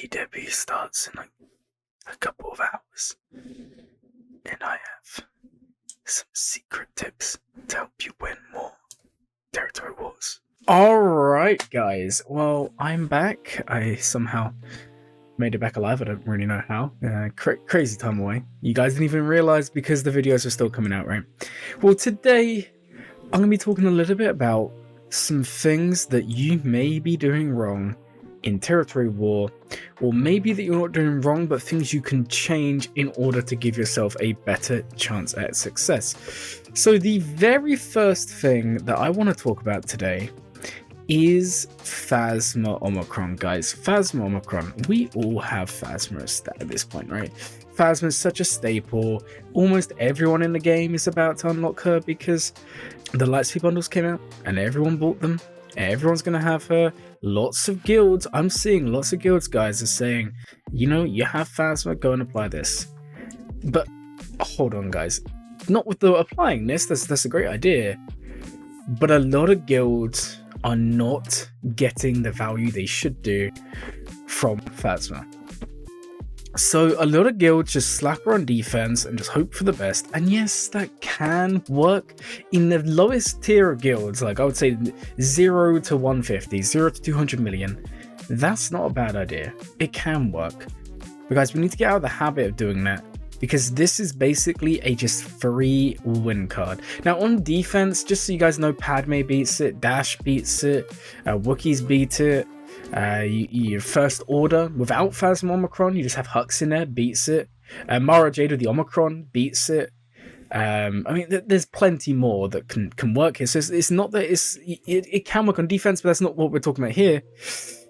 TW starts in like a couple of hours, and I have some secret tips to help you win more territory wars. Alright guys, well, I'm back. I somehow made it back alive. I don't really know how. Crazy time away. You guys didn't even realize because the videos are still coming out, right? Well, today I'm going to be talking a little bit about some things that you may be doing wrong in territory war, or maybe that you're not doing wrong, but things you can change in order to give yourself a better chance at success. So the very first thing that I want to talk about today is Phasma Omicron, guys. Phasma Omicron. We all have Phasma at this point, right? Phasma is such a staple. Almost everyone in the game is about to unlock her because the Lightspeed bundles came out and everyone bought them. Everyone's going to have her. Lots of guilds. I'm seeing lots of guilds, guys, are saying, you know, you have Phasma, go and apply this. But hold on, guys. Not with the applying this. That's a great idea. But a lot of guilds are not getting the value they should do from Phasma. So a lot of guilds just slap her on defense and just hope for the best. And yes, that can work in the lowest tier of guilds. Like I would say 0 to 150, 0 to 200 million. That's not a bad idea. It can work. But guys, we need to get out of the habit of doing that, because this is basically a just free win card. Now on defense, just so you guys know, Padme beats it, Dash beats it, Wookiees beat it. Your first order without Phasma Omicron, you just have Hux in there, beats it. Mara Jade with the Omicron beats it. I mean, there's plenty more that can work here. So it's not that it can work on defense, but that's not what we're talking about here.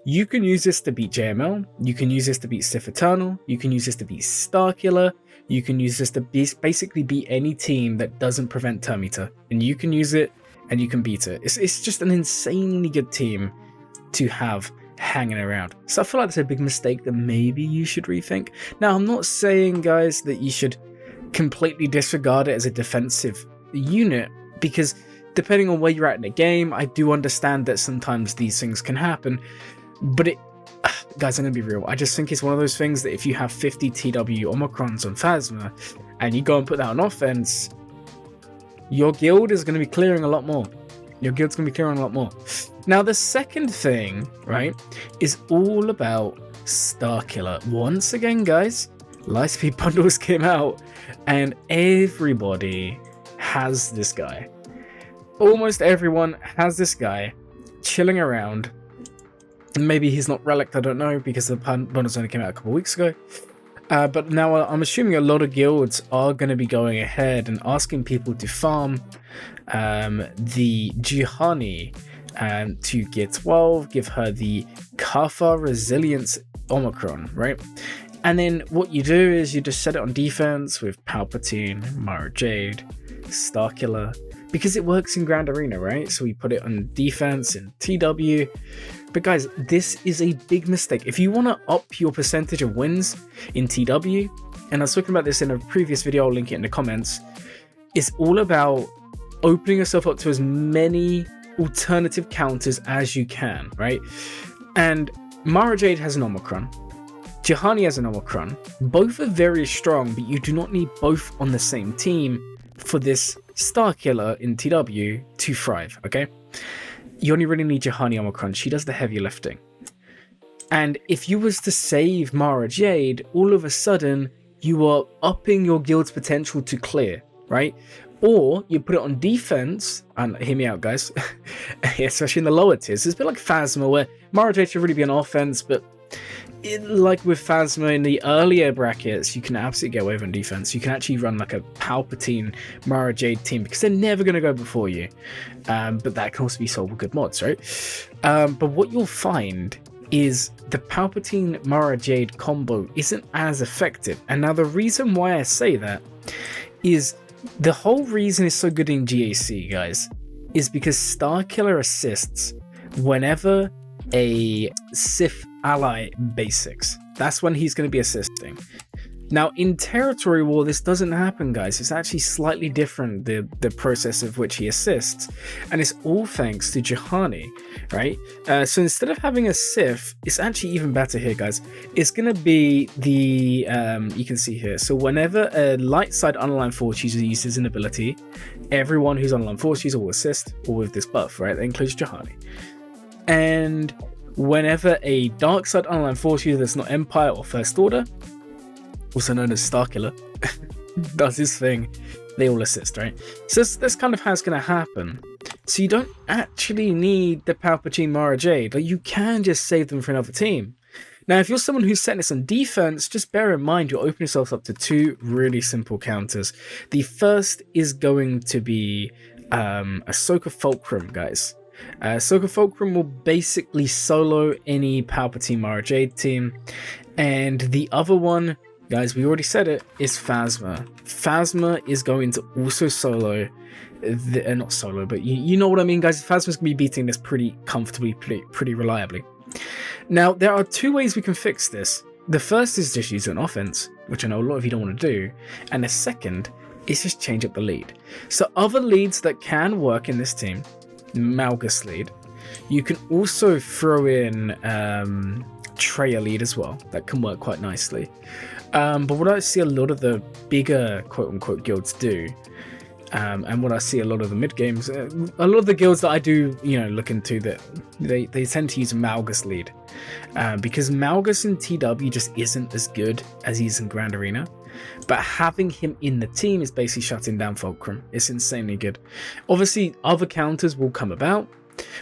You can use this to beat JML. You can use this to beat Sith Eternal. You can use this to beat Starkiller. You can use this to basically beat any team that doesn't prevent turn meter, and you can use it and you can beat it. It's just an insanely good team to have hanging around. So I feel like that's a big mistake that maybe you should rethink. Now, I'm not saying, guys, that you should completely disregard it as a defensive unit, because depending on where you're at in the game, I do understand that sometimes these things can happen. But guys, I'm gonna be real. I just think it's one of those things that if you have 50 TW Omicrons on Phasma and you go and put that on offense, your guild is going to be clearing a lot more. Your guild's going to be clearing a lot more. Now, the second thing, right, is all about Starkiller. Once again, guys, Lightspeed bundles came out and everybody has this guy. Almost everyone has this guy chilling around. Maybe he's not relic, I don't know, because the bundles only came out a couple weeks ago. But now I'm assuming a lot of guilds are going to be going ahead and asking people to farm the Juhani to get 12, give her the Kafa Resilience Omicron, right? And then what you do is you just set it on defense with Palpatine, Mara Jade, Starkiller, because it works in Grand Arena, right? So we put it on defense in TW. But guys, this is a big mistake. If you want to up your percentage of wins in TW, and I was talking about this in a previous video, I'll link it in the comments, it's all about opening yourself up to as many alternative counters as you can, right? And Mara Jade has an Omicron. Juhani has an Omicron. Both are very strong, but you do not need both on the same team for this Starkiller in TW to thrive, okay? You only really need Juhani Omicron. She does the heavy lifting. And if you was to save Mara Jade, all of a sudden, you are upping your guild's potential to clear, right? Or you put it on defense, and hear me out, guys, especially in the lower tiers. It's a bit like Phasma, where Mara Jade should really be on offense, but like with Phasma in the earlier brackets, you can absolutely get away with on defense. You can actually run like a Palpatine Mara Jade team because they're never going to go before you. But that can also be solved with good mods, right? But what you'll find is the Palpatine Mara Jade combo isn't as effective. And now the reason why I say that is the whole reason it's so good in GAC, guys, is because Starkiller assists whenever a Sith ally basics. That's when he's going to be assisting. Now, in Territory War, this doesn't happen, guys. It's actually slightly different, the process of which he assists, and it's all thanks to Juhani, right? So instead of having a Sith, it's actually even better here, guys. It's going to be the, you can see here, so whenever a light side unaligned force user uses an ability, everyone who's unaligned force user will assist, or with this buff, right? That includes Juhani. And whenever a dark side unaligned force user that's not Empire or First Order, also known as Starkiller, does his thing, they all assist, right? So that's kind of how it's going to happen. So you don't actually need the Palpatine Mara Jade. Like, you can just save them for another team. Now, if you're someone who's setting this on defense, just bear in mind you'll open yourself up to two really simple counters. The first is going to be Ahsoka Fulcrum, guys. Ahsoka Fulcrum will basically solo any Palpatine Mara Jade team. And the other one, guys, we already said it, is Phasma. Phasma is going to also solo, not solo, but you know what I mean, guys. Phasma's going to be beating this pretty comfortably, pretty reliably. Now, there are two ways we can fix this. The first is just use an offense, which I know a lot of you don't want to do. And the second is just change up the lead. So other leads that can work in this team, Malgus lead. You can also throw in Traya lead as well. That can work quite nicely. But what I see a lot of the bigger quote-unquote guilds do, and what I see a lot of the mid-games, a lot of the guilds that I do, look into, that they tend to use Malgus lead. Because Malgus in TW just isn't as good as he is in Grand Arena. But having him in the team is basically shutting down Fulcrum. It's insanely good. Obviously, other counters will come about.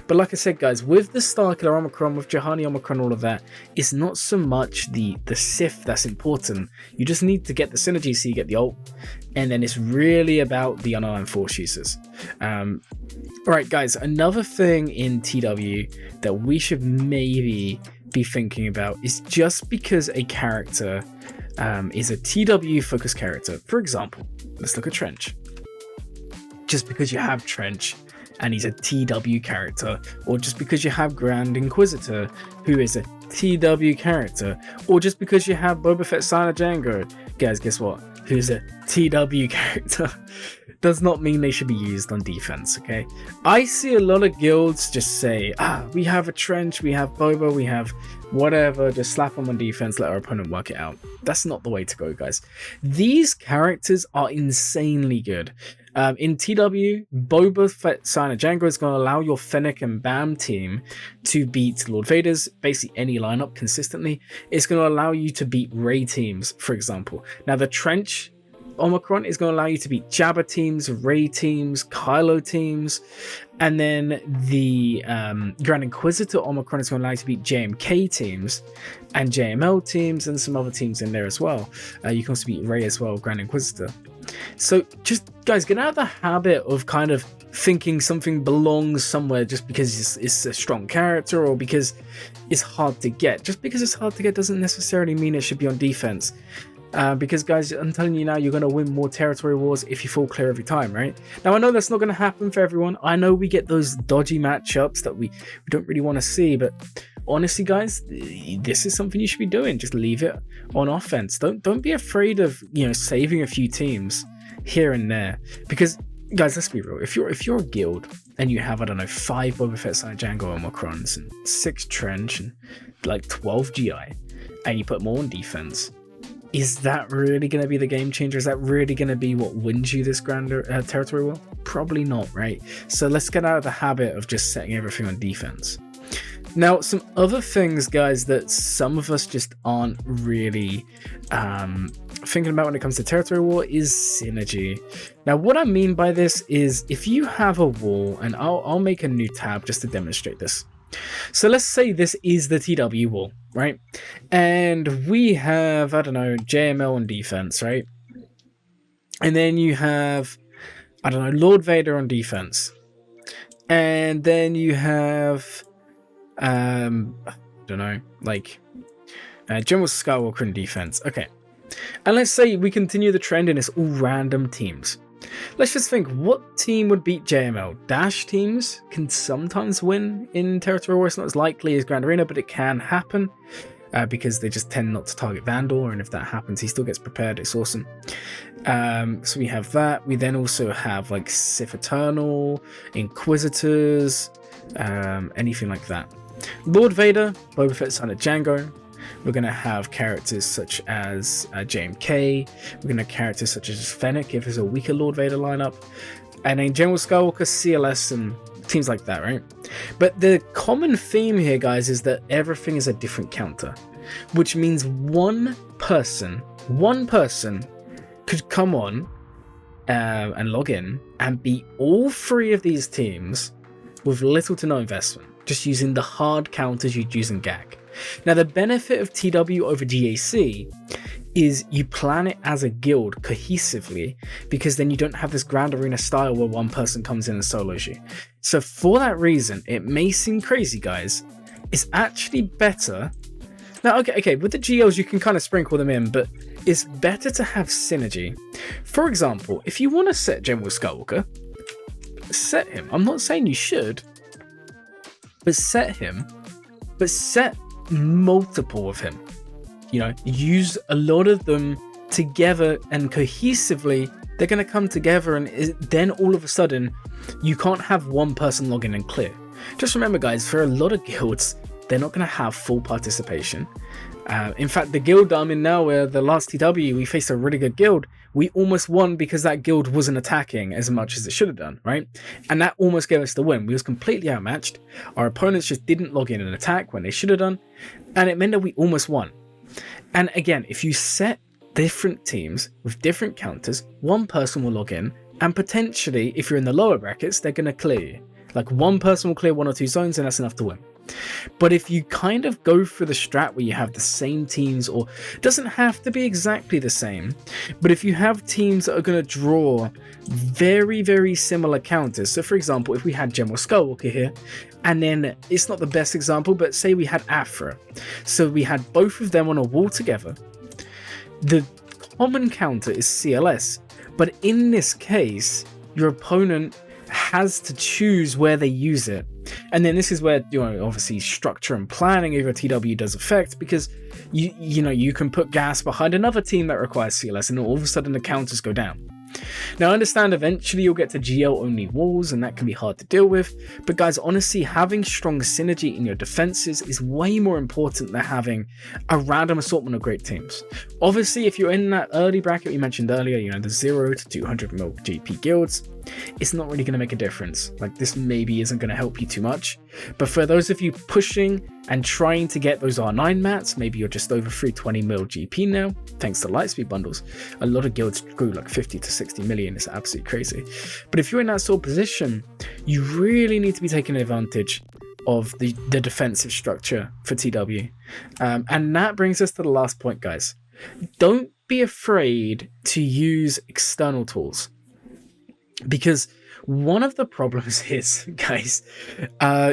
But like I said, guys, with the Starkiller Omicron, with Juhani Omicron, all of that, it's not so much the Sith that's important. You just need to get the synergy so you get the ult. And then it's really about the unaligned force users. Alright, guys, another thing in TW that we should maybe be thinking about is just because a character is a TW focused character. For example, let's look at Trench. Just because you have Trench and he's a TW character, or just because you have Grand Inquisitor who is a TW character, or just because you have Boba Fett Sign of Django, guys, guess what, who's a TW character, does not mean they should be used on defense, okay? I see a lot of guilds just say, we have a Trench, we have Boba, we have whatever, just slap them on defense, let our opponent work it out. That's not the way to go, guys. These characters are insanely good. In TW, Boba Fett Sign of Django is going to allow your Fennec and Bam team to beat Lord Vader's, basically any lineup consistently. It's going to allow you to beat Rey teams, for example. Now, the Trench Omicron is going to allow you to beat Jabba teams, Rey teams, Kylo teams, and then the Grand Inquisitor Omicron is going to allow you to beat JMK teams and JML teams and some other teams in there as well. You can also beat Rey as well, Grand Inquisitor. So just, guys, get out of the habit of kind of thinking something belongs somewhere just because it's a strong character or because it's hard to get. Just because it's hard to get doesn't necessarily mean it should be on defense. Because, guys, I'm telling you now, you're going to win more territory wars if you fall clear every time, right? Now, I know that's not going to happen for everyone. I know we get those dodgy matchups that we don't really want to see, but honestly, guys, this is something you should be doing. Just leave it on offense. Don't be afraid of, saving a few teams here and there. Because, guys, let's be real. If you're a guild and you have, I don't know, 5 Boba Fett Sign Django Omicrons and 6 Trench and like 12 GI, and you put more on defense, is that really going to be the game changer? Is that really going to be what wins you this grand territory war? Probably not, right? So let's get out of the habit of just setting everything on defense. Now, some other things, guys, that some of us just aren't really thinking about when it comes to territory war is synergy. Now, what I mean by this is if you have a wall, and I'll make a new tab just to demonstrate this. So let's say this is the TW wall, right? And we have, I don't know, JML on defense, right? And then you have, I don't know, Lord Vader on defense. And then you have, I don't know, like General Skywalker in defense. Okay. And let's say we continue the trend and it's all random teams. Let's just think, what team would beat JML? Dash teams can sometimes win in Territory War. It's not as likely as Grand Arena, but it can happen. because they just tend not to target Vandal, and if that happens, he still gets prepared. It's awesome. So we have that. We then also have like Sith Eternal, Inquisitors, anything like that. Lord Vader, Boba Fett, son of Django. We're going to have characters such as JMK. We're going to have characters such as Fennec if it's a weaker Lord Vader lineup. And then General Skywalker, CLS, and teams like that, right? But the common theme here, guys, is that everything is a different counter, which means one person could come on and log in and beat all three of these teams with little to no investment, just using the hard counters you'd use in GAG. Now, the benefit of TW over GAC is you plan it as a guild cohesively, because then you don't have this Grand Arena style where one person comes in and solos you. So for that reason, it may seem crazy, guys, it's actually better. Now, okay, with the GLs, you can kind of sprinkle them in, but it's better to have synergy. For example, if you want to set General Skywalker, set him. I'm not saying you should, but set him, but set multiple of him. You know, use a lot of them together, and cohesively they're going to come together, and then all of a sudden you can't have one person log in and clear. Just remember, guys, for a lot of guilds, they're not going to have full participation. In fact, the guild I'm in now, where the last TW we faced a really good guild, we almost won because that guild wasn't attacking as much as it should have done, right? And that almost gave us the win. We was completely outmatched. Our opponents just didn't log in and attack when they should have done, and it meant that we almost won. And again, if you set different teams with different counters, one person will log in, and potentially, if you're in the lower brackets, they're going to clear you. Like, one person will clear 1 or 2 zones, and that's enough to win. But if you kind of go for the strat where you have the same teams, or it doesn't have to be exactly the same, but if you have teams that are going to draw very, very similar counters. So for example, if we had General Skywalker here, and then it's not the best example, but say we had Afra. So we had both of them on a wall together. The common counter is CLS, but in this case, your opponent has to choose where they use it. And then this is where, you know, obviously structure and planning over TW does affect, because you know, you can put gas behind another team that requires CLS, and all of a sudden the counters go down. Now, I understand eventually you'll get to GL only walls, and that can be hard to deal with, but guys, honestly, having strong synergy in your defenses is way more important than having a random assortment of great teams. Obviously, if you're in that early bracket we mentioned earlier, you know, the 0 to 200 mil GP guilds, it's not really going to make a difference. Like, this maybe isn't going to help you too much. But for those of you pushing and trying to get those R9 mats, maybe you're just over 320 mil GP now, thanks to Lightspeed bundles. A lot of guilds grew like 50 to 60 million. It's absolutely crazy. But if you're in that sort of position, you really need to be taking advantage of the defensive structure for TW. And that brings us to the last point, guys. Don't be afraid to use external tools. Because one of the problems is, guys,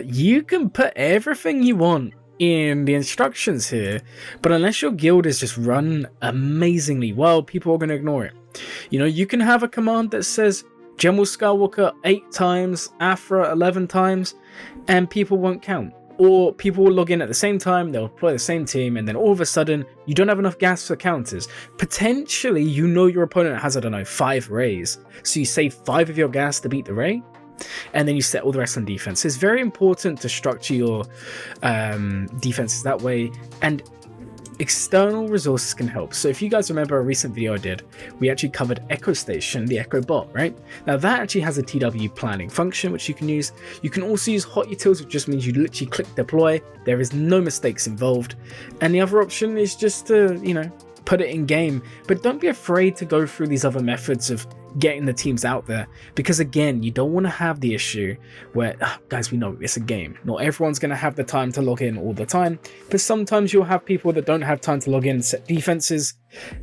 you can put everything you want in the instructions here, but unless your guild is just run amazingly well, people are going to ignore it. You know, you can have a command that says General Skywalker 8 times, Afra 11 times, and people won't count. Or people will log in at the same time, they'll play the same team, and then all of a sudden, you don't have enough gas for counters. Potentially, you know your opponent has, I don't know, 5 rays. So you save 5 of your gas to beat the ray, and then you set all the rest on defense. It's very important to structure your defenses that way, and external resources can help. So if you guys remember a recent video I did, we actually covered Echo Station, the Echo bot, right? Now that actually has a TW planning function, which you can use. You can also use hot utils, which just means you literally click deploy. There is no mistakes involved. And the other option is just to, you know, put it in game. But don't be afraid to go through these other methods of getting the teams out there, because again, you don't want to have the issue where, guys, we know it's a game, not everyone's going to have the time to log in all the time, but sometimes you'll have people that don't have time to log in and set defenses,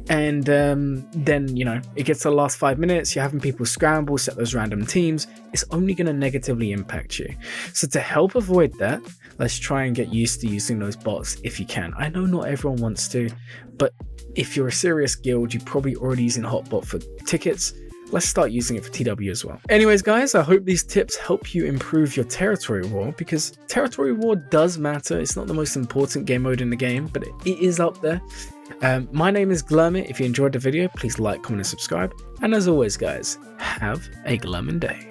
and then, you know, it gets to the last 5 minutes, you're having people scramble, set those random teams. It's only going to negatively impact you. So to help avoid that, let's try and get used to using those bots if you can. I know not everyone wants to, but if you're a serious guild, you're probably already using Hotbot for tickets. let's start using it for TW as well. Anyways, guys, I hope these tips help you improve your territory war, because territory war does matter. It's not the most important game mode in the game, but it is up there. My name is Glurmit. If you enjoyed the video, please like, comment, and subscribe. And as always, guys, have a glurmin day.